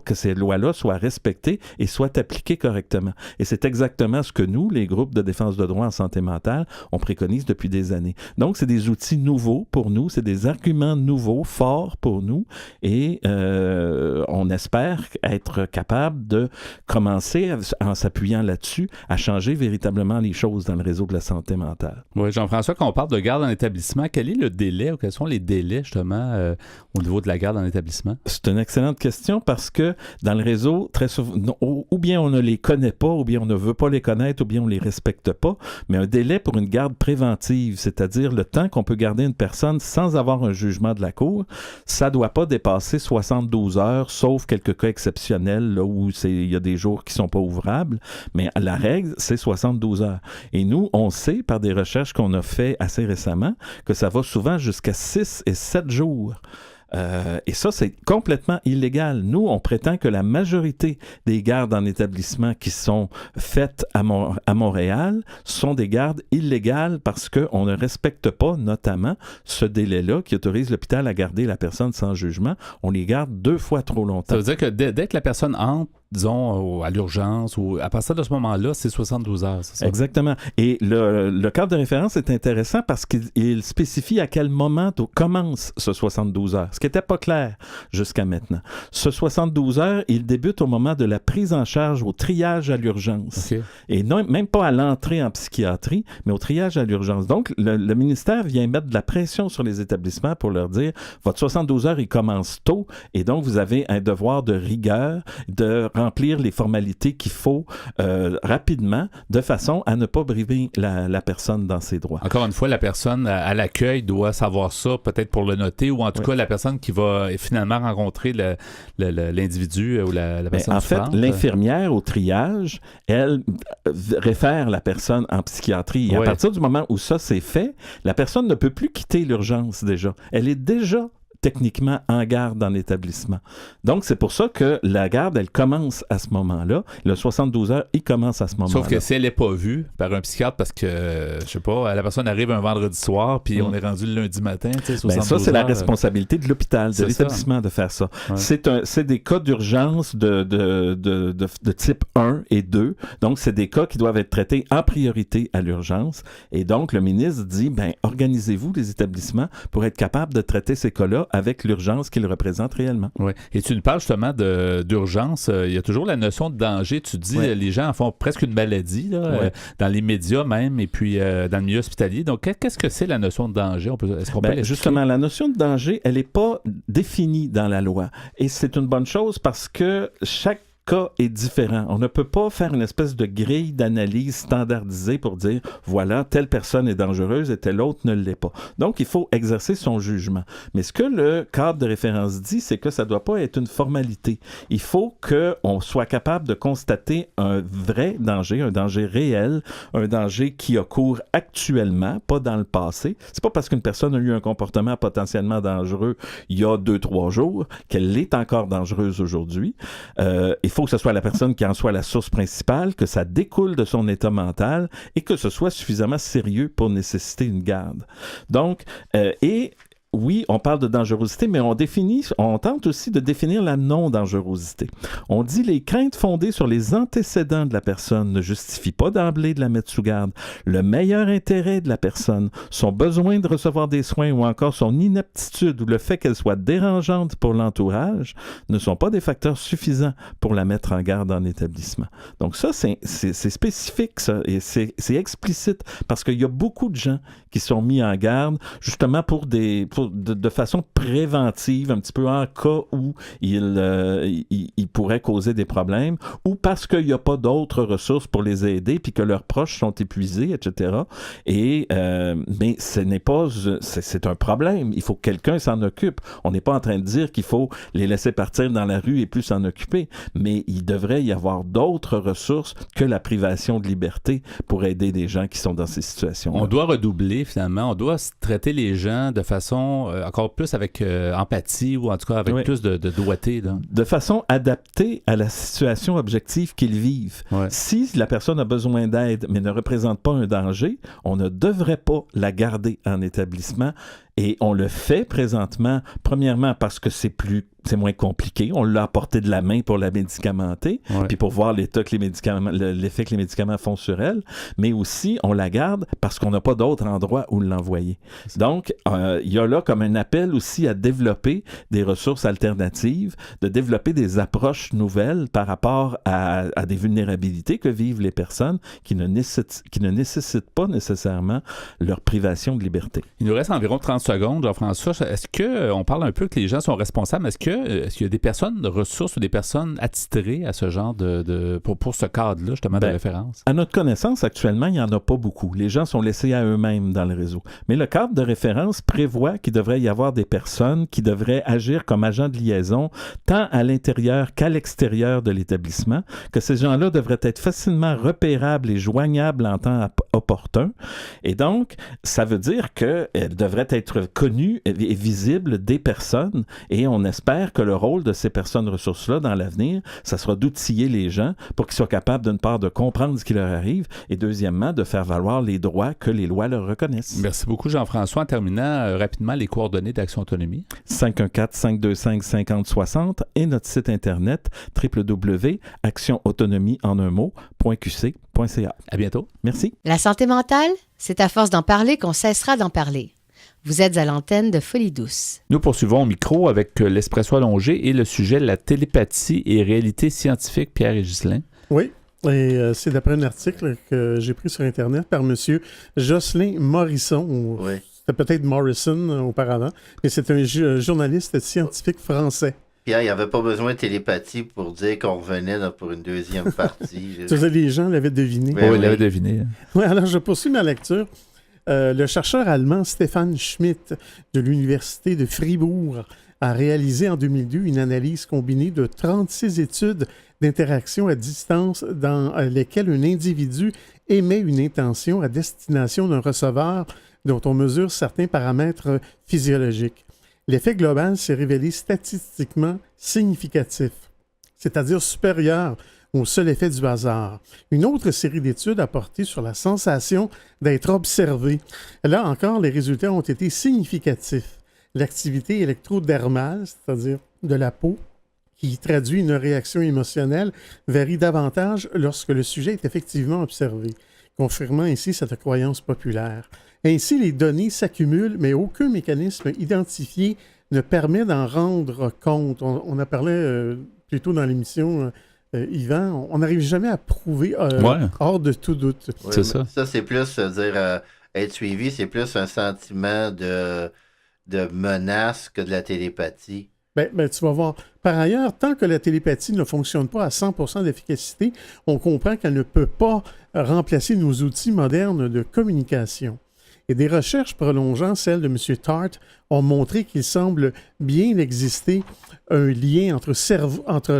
[SPEAKER 8] que ces lois-là soient respectées et soient appliquées correctement. Et c'est exactement ce que nous, les groupes de défense de droits en santé mentale, on préconise depuis des années. Donc, c'est des outils nouveaux pour nous, c'est des arguments nouveaux, forts pour nous, et on espère être capable de commencer, en s'appuyant là-dessus, à changer véritablement les choses dans le réseau de la santé mentale.
[SPEAKER 1] Oui, Jean-François, quand on parle de garde en établissement, quel est le délai ou quels sont les délais, justement, au niveau de la garde en établissement?
[SPEAKER 8] C'est une excellente question parce que dans le réseau, très souvent, ou bien on ne les connaît pas, ou bien on ne veut pas les connaître, ou bien on ne les respecte pas, mais un délai pour une garde préventive, c'est-à-dire le temps qu'on peut garder une personne sans avoir un jugement de la Cour, ça ne doit pas dépasser 72 heures, sauf quelques cas exceptionnels là, où il y a des jours qui ne sont pas ouvrables, mais la règle, c'est 72 heures. Et nous, on sait, par des recherches qu'on a fait assez récemment, que ça va souvent jusqu'à 6 et 7 jours. Et ça, c'est complètement illégal. Nous, on prétend que la majorité des gardes en établissement qui sont faites à Montréal sont des gardes illégales parce qu'on ne respecte pas, notamment, ce délai-là qui autorise l'hôpital à garder la personne sans jugement. On les garde 2 fois trop longtemps.
[SPEAKER 1] Ça veut dire que dès que la personne entre, disons, à l'urgence, ou à partir de ce moment-là, c'est 72 heures, c'est ça?
[SPEAKER 8] Exactement. Et le cadre de référence est intéressant parce qu'il spécifie à quel moment commence ce 72 heures, ce qui n'était pas clair jusqu'à maintenant. Ce 72 heures, il débute au moment de la prise en charge au triage à l'urgence. Okay. Et non, même pas à l'entrée en psychiatrie, mais au triage à l'urgence. Donc, le ministère vient mettre de la pression sur les établissements pour leur dire, votre 72 heures, il commence tôt, et donc vous avez un devoir de rigueur, de remplir les formalités qu'il faut rapidement, de façon à ne pas brimer la personne dans ses droits.
[SPEAKER 1] Encore une fois, la personne à l'accueil doit savoir ça, peut-être pour le noter, ou en tout cas la personne qui va finalement rencontrer l'individu ou la personne
[SPEAKER 8] en
[SPEAKER 1] souffrante.
[SPEAKER 8] fait, l'infirmière au triage, elle réfère la personne en psychiatrie. Et à partir du moment où ça c'est fait, la personne ne peut plus quitter l'urgence déjà. Elle est déjà techniquement en garde dans l'établissement. Donc, c'est pour ça que la garde, elle commence à ce moment-là. Le 72 heures, il commence à ce moment-là.
[SPEAKER 1] Sauf que si elle n'est pas vue par un psychiatre parce que, je sais pas, la personne arrive un vendredi soir puis on est rendu le lundi matin, tu sais, 72
[SPEAKER 8] ça, c'est
[SPEAKER 1] heures,
[SPEAKER 8] la responsabilité de l'hôpital, de l'établissement de faire ça. Ouais. C'est des cas d'urgence de type 1 et 2. Donc, c'est des cas qui doivent être traités en priorité à l'urgence. Et donc, le ministre dit, organisez-vous les établissements pour être capable de traiter ces cas-là avec l'urgence qu'ils représentent réellement.
[SPEAKER 1] Oui. Et tu nous parles justement d'urgence. Il y a toujours la notion de danger. Tu dis, les gens en font presque une maladie, là, dans les médias même, et puis dans le milieu hospitalier. Donc, qu'est-ce que c'est la notion de danger? Est-ce qu'on peut l'expliquer?
[SPEAKER 8] Justement, la notion de danger, elle n'est pas définie dans la loi. Et c'est une bonne chose parce que chaque cas est différent. On ne peut pas faire une espèce de grille d'analyse standardisée pour dire, voilà, telle personne est dangereuse et telle autre ne l'est pas. Donc, il faut exercer son jugement. Mais ce que le cadre de référence dit, c'est que ça ne doit pas être une formalité. Il faut qu'on soit capable de constater un vrai danger, un danger réel, un danger qui a cours actuellement, pas dans le passé. C'est pas parce qu'une personne a eu un comportement potentiellement dangereux il y a 2-3 jours qu'elle est encore dangereuse aujourd'hui. Il faut que ce soit la personne qui en soit la source principale, que ça découle de son état mental et que ce soit suffisamment sérieux pour nécessiter une garde. Donc, et oui, on parle de dangerosité, mais on tente aussi de définir la non-dangerosité. On dit les craintes fondées sur les antécédents de la personne ne justifient pas d'emblée de la mettre sous garde. Le meilleur intérêt de la personne, son besoin de recevoir des soins ou encore son inaptitude ou le fait qu'elle soit dérangeante pour l'entourage ne sont pas des facteurs suffisants pour la mettre en garde en établissement. Donc ça, c'est spécifique, ça, et c'est explicite, parce qu'il y a beaucoup de gens qui sont mis en garde, justement de façon préventive, un petit peu en cas où il pourrait causer des problèmes, ou parce qu'il n'y a pas d'autres ressources pour les aider, puis que leurs proches sont épuisés, etc. Mais ce n'est pas... C'est un problème. Il faut que quelqu'un s'en occupe. On n'est pas en train de dire qu'il faut les laisser partir dans la rue et plus s'en occuper, mais il devrait y avoir d'autres ressources que la privation de liberté pour aider des gens qui sont dans ces situations-là.
[SPEAKER 1] On doit redoubler, finalement. On doit traiter les gens de façon encore plus avec empathie ou en tout cas avec plus de doigté. Là.
[SPEAKER 8] De façon adaptée à la situation objective qu'ils vivent. Ouais. Si la personne a besoin d'aide mais ne représente pas un danger, on ne devrait pas la garder en établissement. Et on le fait présentement, premièrement parce que c'est moins compliqué. On l'a à portée de la main pour la médicamenter, puis pour voir l'effet que les médicaments font sur elle, mais aussi on la garde parce qu'on n'a pas d'autre endroit où l'envoyer. Donc, il y a là comme un appel aussi à développer des ressources alternatives, de développer des approches nouvelles par rapport à des vulnérabilités que vivent les personnes qui ne nécessitent pas nécessairement leur privation de liberté.
[SPEAKER 1] Il nous reste environ 30 secondes, Jean-François. Est-ce qu'on parle un peu que les gens sont responsables? Est-ce qu'il y a des personnes de ressources ou des personnes attitrées à ce genre pour ce cadre-là, justement, de référence?
[SPEAKER 8] À notre connaissance, actuellement, il n'y en a pas beaucoup. Les gens sont laissés à eux-mêmes dans le réseau. Mais le cadre de référence prévoit qu'il devrait y avoir des personnes qui devraient agir comme agents de liaison, tant à l'intérieur qu'à l'extérieur de l'établissement, que ces gens-là devraient être facilement repérables et joignables en temps opportun. Et donc, ça veut dire qu'elles devraient être connues et visibles des personnes, et on espère que le rôle de ces personnes ressources-là dans l'avenir, ça sera d'outiller les gens pour qu'ils soient capables, d'une part, de comprendre ce qui leur arrive, et deuxièmement, de faire valoir les droits que les lois leur reconnaissent.
[SPEAKER 1] Merci beaucoup, Jean-François. En terminant rapidement, les coordonnées d'Action Autonomie.
[SPEAKER 8] 514-525-5060 et notre site internet www.actionautonomie.qc.ca.
[SPEAKER 1] À bientôt.
[SPEAKER 8] Merci.
[SPEAKER 9] La santé mentale, c'est à force d'en parler qu'on cessera d'en parler. Vous êtes à l'antenne de Folie douce.
[SPEAKER 1] Nous poursuivons au micro avec l'Espresso allongé et le sujet la télépathie et réalité scientifique, Pierre et Ghislain.
[SPEAKER 5] Oui, et c'est d'après un article que j'ai pris sur Internet par M. Jocelyn Morisson.
[SPEAKER 6] Oui.
[SPEAKER 5] C'était peut-être Morrison auparavant, mais c'est un journaliste scientifique français.
[SPEAKER 6] Pierre, il n'y avait pas besoin de télépathie pour dire qu'on revenait pour une deuxième partie.
[SPEAKER 5] Les gens l'avaient deviné.
[SPEAKER 1] Oui, ils l'avaient deviné.
[SPEAKER 5] Oui, alors je poursuis ma lecture. Le chercheur allemand Stefan Schmidt de l'Université de Fribourg a réalisé en 2002 une analyse combinée de 36 études d'interaction à distance dans lesquelles un individu émet une intention à destination d'un receveur dont on mesure certains paramètres physiologiques. L'effet global s'est révélé statistiquement significatif, c'est-à-dire supérieur au seul effet du hasard. Une autre série d'études a porté sur la sensation d'être observé. Là encore, les résultats ont été significatifs. L'activité électrodermale, c'est-à-dire de la peau, qui traduit une réaction émotionnelle, varie davantage lorsque le sujet est effectivement observé, confirmant ainsi cette croyance populaire. Ainsi, les données s'accumulent, mais aucun mécanisme identifié ne permet d'en rendre compte. On a parlé plus tôt dans l'émission, Yvan, on n'arrive jamais à prouver hors de tout doute.
[SPEAKER 6] Oui,
[SPEAKER 1] c'est ça.
[SPEAKER 6] Ça, c'est plus dire être suivi, c'est plus un sentiment de menace que de la télépathie.
[SPEAKER 5] Ben, tu vas voir. Par ailleurs, tant que la télépathie ne fonctionne pas à 100% d'efficacité, on comprend qu'elle ne peut pas remplacer nos outils modernes de communication. Et des recherches prolongeant celles de M. Tart ont montré qu'il semble bien exister un lien entre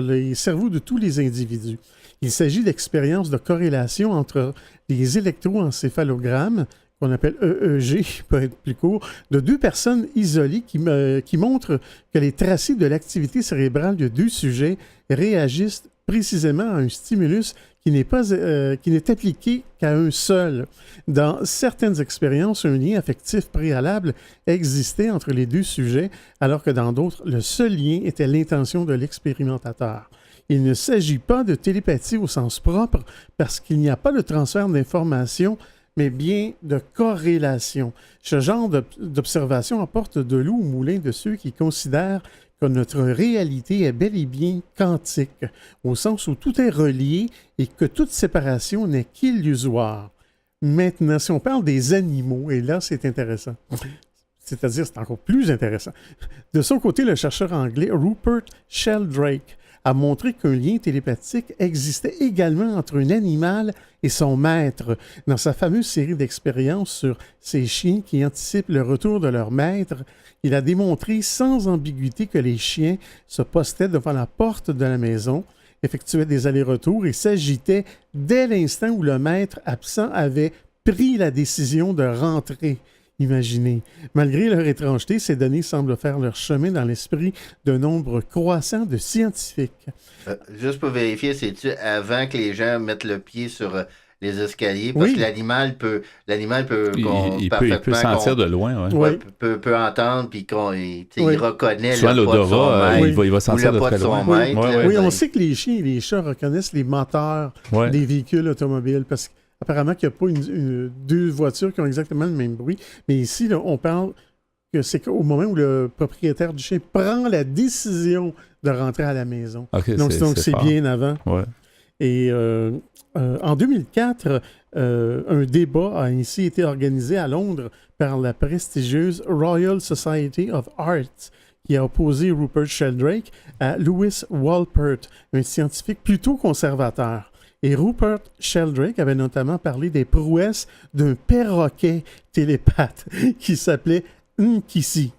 [SPEAKER 5] les cerveaux de tous les individus. Il s'agit d'expériences de corrélation entre les électroencéphalogrammes, qu'on appelle EEG, pour être plus court, de deux personnes isolées qui montrent que les tracés de l'activité cérébrale de deux sujets réagissent précisément à un stimulus qui n'est appliqué qu'à un seul. Dans certaines expériences, un lien affectif préalable existait entre les deux sujets, alors que dans d'autres, le seul lien était l'intention de l'expérimentateur. Il ne s'agit pas de télépathie au sens propre, parce qu'il n'y a pas de transfert d'informations, mais bien de corrélation. Ce genre d'observation apporte de l'eau au moulin de ceux qui considèrent que notre réalité est bel et bien quantique, au sens où tout est relié et que toute séparation n'est qu'illusoire. Maintenant, si on parle des animaux, et là, c'est intéressant. C'est-à-dire, c'est encore plus intéressant. De son côté, le chercheur anglais Rupert Sheldrake a montré qu'un lien télépathique existait également entre un animal et son maître. Dans sa fameuse série d'expériences sur ces chiens qui anticipent le retour de leur maître, il a démontré sans ambiguïté que les chiens se postaient devant la porte de la maison, effectuaient des allers-retours et s'agitaient dès l'instant où le maître absent avait pris la décision de rentrer. Imaginez. Malgré leur étrangeté, ces données semblent faire leur chemin dans l'esprit d'un nombre croissant de scientifiques.
[SPEAKER 6] Juste pour vérifier, c'est-tu avant que les gens mettent le pied sur les escaliers? Parce que l'animal peut
[SPEAKER 1] il peut sentir de loin.
[SPEAKER 6] Ouais. Peut entendre, puis il reconnaît
[SPEAKER 1] soit
[SPEAKER 6] le pas de son maître,
[SPEAKER 1] il va sentir de très loin.
[SPEAKER 5] Oui, on sait que les chiens et les chats reconnaissent les moteurs des véhicules automobiles, parce que apparemment qu'il n'y a pas deux voitures qui ont exactement le même bruit. Mais ici, là, on parle que c'est au moment où le propriétaire du chien prend la décision de rentrer à la maison.
[SPEAKER 1] Okay,
[SPEAKER 5] donc c'est bien avant.
[SPEAKER 1] Ouais.
[SPEAKER 5] Et en 2004, un débat a ainsi été organisé à Londres par la prestigieuse Royal Society of Arts, qui a opposé Rupert Sheldrake à Lewis Wolpert, un scientifique plutôt conservateur. Et Rupert Sheldrake avait notamment parlé des prouesses d'un perroquet télépathe qui s'appelait Nkisi.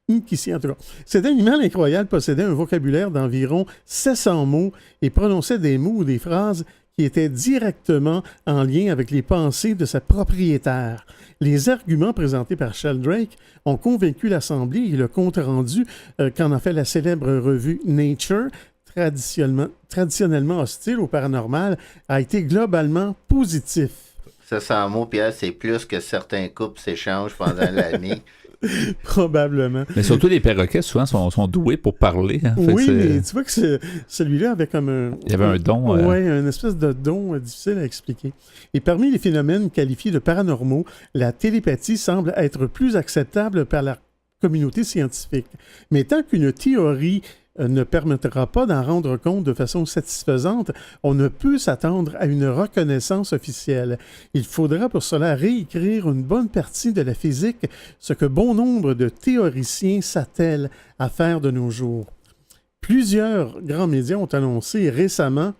[SPEAKER 5] Nkisi, en tout cas. Cet animal incroyable possédait un vocabulaire d'environ 700 mots et prononçait des mots ou des phrases qui étaient directement en lien avec les pensées de sa propriétaire. Les arguments présentés par Sheldrake ont convaincu l'Assemblée et le compte-rendu qu'en a fait la célèbre revue Nature, traditionnellement hostile au paranormal, a été globalement positif.
[SPEAKER 6] 700 mots, Pierre, c'est plus que certains couples s'échangent pendant l'année.
[SPEAKER 5] Probablement.
[SPEAKER 1] Mais surtout, les perroquets, souvent, sont doués pour parler. Hein.
[SPEAKER 5] Oui, mais tu vois que celui-là avait comme un...
[SPEAKER 1] Il y avait un don.
[SPEAKER 5] Oui, une espèce de don difficile à expliquer. Et parmi les phénomènes qualifiés de paranormaux, la télépathie semble être plus acceptable par la communauté scientifique. Mais tant qu'une théorie ne permettra pas d'en rendre compte de façon satisfaisante, on ne peut s'attendre à une reconnaissance officielle. Il faudra pour cela réécrire une bonne partie de la physique, ce que bon nombre de théoriciens s'attellent à faire de nos jours. Plusieurs grands médias ont annoncé récemment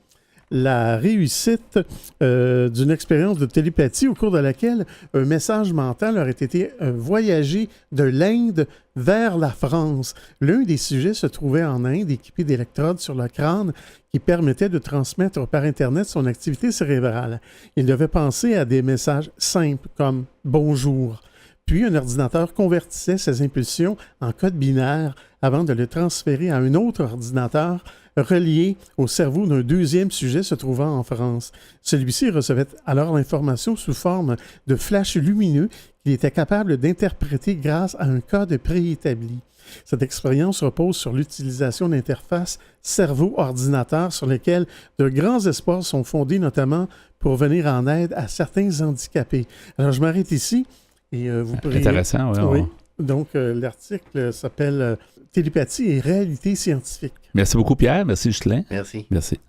[SPEAKER 5] la réussite d'une expérience de télépathie au cours de laquelle un message mental aurait été voyagé de l'Inde vers la France. L'un des sujets se trouvait en Inde, équipé d'électrodes sur le crâne qui permettaient de transmettre par Internet son activité cérébrale. Il devait penser à des messages simples comme « bonjour ». Puis un ordinateur convertissait ces impulsions en code binaire avant de le transférer à un autre ordinateur relié au cerveau d'un deuxième sujet se trouvant en France. Celui-ci recevait alors l'information sous forme de flash lumineux qu'il était capable d'interpréter grâce à un code préétabli. Cette expérience repose sur l'utilisation d'interfaces cerveau-ordinateur sur lesquelles de grands espoirs sont fondés, notamment pour venir en aide à certains handicapés. Alors, je m'arrête ici et vous pourrez...
[SPEAKER 1] Intéressant, oui.
[SPEAKER 5] Donc, l'article s'appelle « Télépathie et réalité scientifique ».
[SPEAKER 1] Merci beaucoup, Pierre. Merci, Ghislain.
[SPEAKER 6] Merci.
[SPEAKER 1] Merci.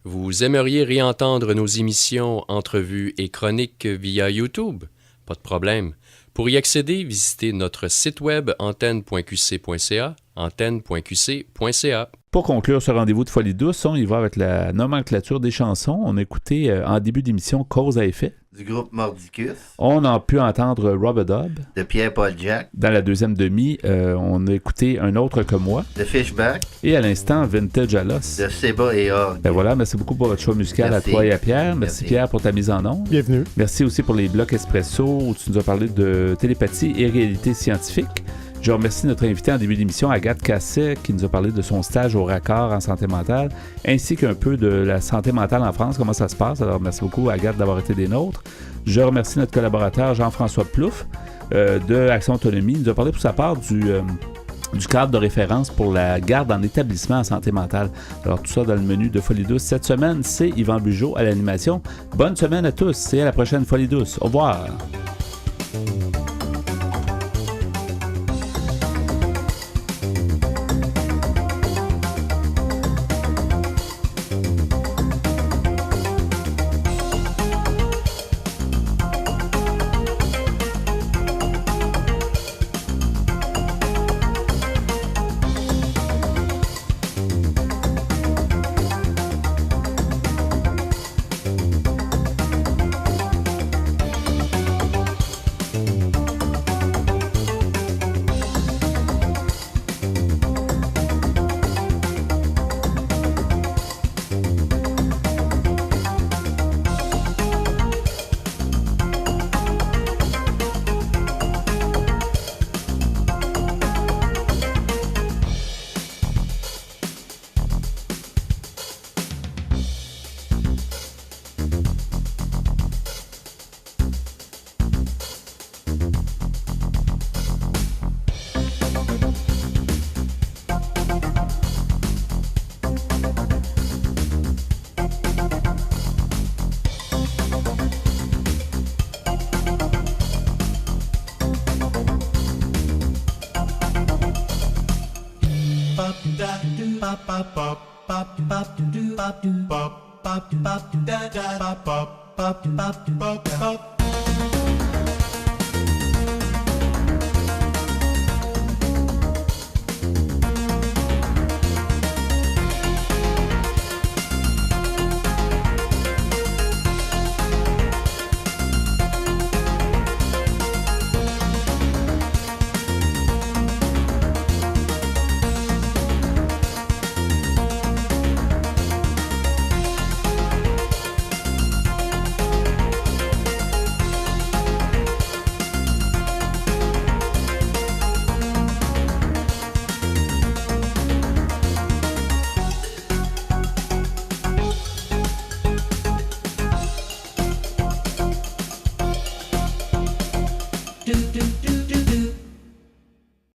[SPEAKER 10] Vous aimeriez réentendre nos émissions, entrevues et chroniques via YouTube? Pas de problème. Pour y accéder, visitez notre site web antenne.qc.ca, antenne.qc.ca.
[SPEAKER 1] Pour conclure ce rendez-vous de Folie douce, on y va avec la nomenclature des chansons. On a écouté en début d'émission Cause à effet.
[SPEAKER 6] Du groupe Mordicus.
[SPEAKER 1] On a pu entendre Rub-a-Dub.
[SPEAKER 6] De Pierre-Paul Jack.
[SPEAKER 1] Dans la deuxième demi, on a écouté Un autre que moi.
[SPEAKER 6] De Fishback.
[SPEAKER 1] Et à l'instant, Vintage Alos.
[SPEAKER 6] De Seba et Org.
[SPEAKER 1] Ben voilà, merci beaucoup pour votre choix musical. Merci. À toi et à Pierre. Merci Pierre pour ta mise en onde.
[SPEAKER 5] Bienvenue.
[SPEAKER 1] Merci aussi pour les blocs espresso où tu nous as parlé de télépathie et réalité scientifique. Je remercie notre invité en début d'émission, Agathe Casset, qui nous a parlé de son stage au Raccord en santé mentale, ainsi qu'un peu de la santé mentale en France, comment ça se passe. Alors, merci beaucoup, Agathe, d'avoir été des nôtres. Je remercie notre collaborateur Jean-François Plouffe de Action Autonomie. Il nous a parlé pour sa part du cadre de référence pour la garde en établissement en santé mentale. Alors, tout ça dans le menu de Folie douce. Cette semaine, c'est Yvan Bugeaud à l'animation. Bonne semaine à tous et à la prochaine Folie douce. Au revoir.
[SPEAKER 11] Bop